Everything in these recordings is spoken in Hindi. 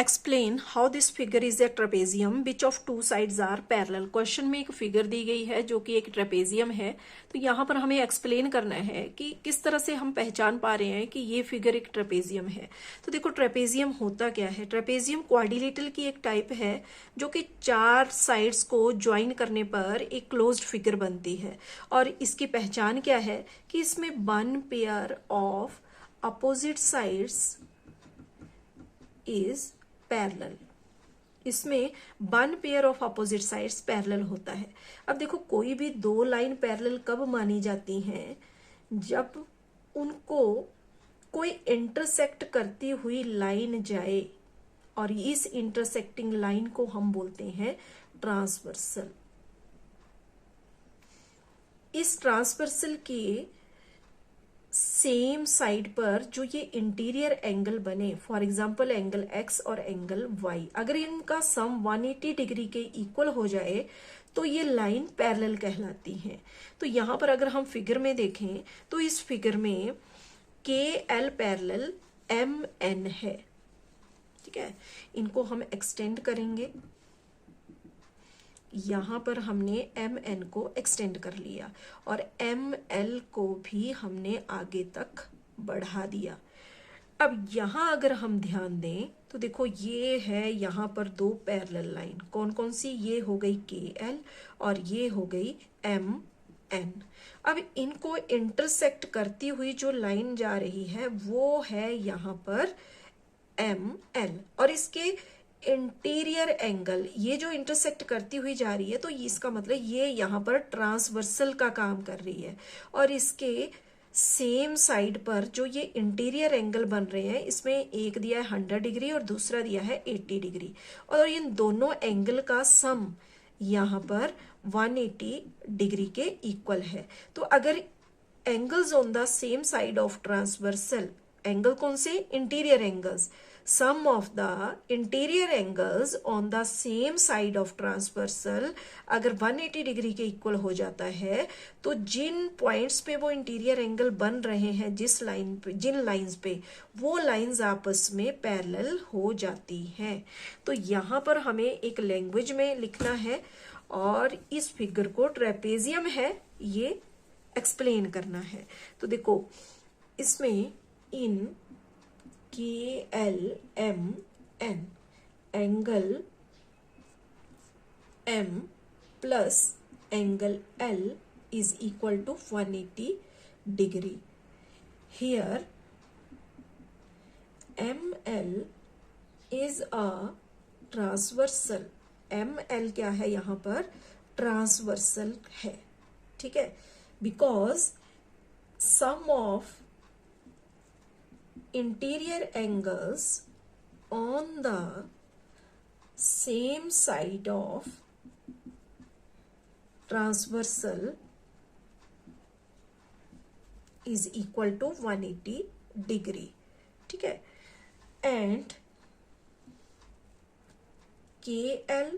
Explain how this figure is a trapezium which of two sides are parallel. Question में एक फिगर दी गई है जो कि एक ट्रेपेजियम है। तो यहाँ पर हमें एक्सप्लेन करना है कि किस तरह से हम पहचान पा रहे हैं कि ये फिगर एक ट्रेपेजियम है। तो देखो ट्रेपेजियम होता क्या है। ट्रेपेजियम क्वाड्रिलेटरल की एक टाइप है जो कि चार साइड्स को ज्वाइन करने पर एक क्लोज्ड फिगर बनती है। और इसकी पहचान क्या है कि इसमें one pair of opposite sides is parallel. इसमें one pair of opposite sides parallel होता है। अब देखो कोई भी दो लाइन पैरेलल कब मानी जाती हैं, जब उनको कोई इंटरसेक्ट करती हुई लाइन जाए और इस इंटरसेक्टिंग लाइन को हम बोलते हैं ट्रांसवर्सल। इस ट्रांसवर्सल के सेम साइड पर जो ये इंटीरियर एंगल बने, फॉर एग्जांपल एंगल एक्स और एंगल वाई, अगर इनका सम 180 डिग्री के इक्वल हो जाए तो ये लाइन पैरेलल कहलाती है। तो यहां पर अगर हम फिगर में देखें तो इस फिगर में के एल पैरेलल एम एन है। ठीक है, इनको हम एक्सटेंड करेंगे। यहां पर हमने एम एन को एक्सटेंड कर लिया और एम एल को भी हमने आगे तक बढ़ा दिया। अब यहां अगर हम ध्यान दें तो देखो ये है यहां पर दो पैरेलल लाइन, कौन कौन सी, ये हो गई के एल और ये हो गई एम एन। अब इनको इंटरसेक्ट करती हुई जो लाइन जा रही है वो है यहां पर एम एल, और इसके इंटीरियर एंगल ये जो इंटरसेक्ट करती हुई जा रही है तो इसका मतलब ये यहाँ पर ट्रांसवर्सल का काम कर रही है। और इसके सेम साइड पर जो ये इंटीरियर एंगल बन रहे हैं, इसमें एक दिया है 100 डिग्री और दूसरा दिया है 80 डिग्री, और इन दोनों एंगल का सम यहाँ पर 180 डिग्री के इक्वल है। तो अगर angles on the same side of transversal, angle कौन से, interior angles, sum of the interior angles on the same side of transversal अगर 180 डिग्री के इक्वल हो जाता है तो जिन पॉइंट्स पे वो इंटीरियर एंगल बन रहे हैं, जिस लाइन पे, जिन लाइंस पे, वो लाइंस आपस में पैरेलल हो जाती हैं। तो यहाँ पर हमें एक लैंग्वेज में लिखना है और इस फिगर को ट्रेपेजियम है ये एक्सप्लेन करना है। तो देखो इसमें इन K L M N angle M plus angle L is equal to 180 degree. Here M L is a transversal. M L क्या है यहाँ पर, ट्रांसवर्सल है। ठीक है, because sum of interior angles on the same side of transversal is equal to 180 degree. ठीक है, and KL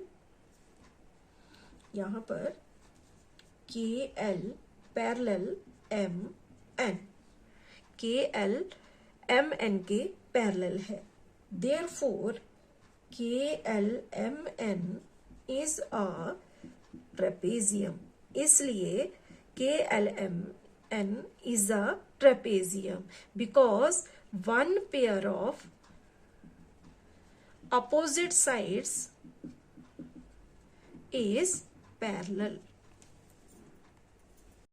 यहां पर KL parallel MN, KL M N के पैरेलल है। Therefore, KLMN is a trapezium। इसलिए KLMN is a trapezium because one pair of opposite sides is parallel।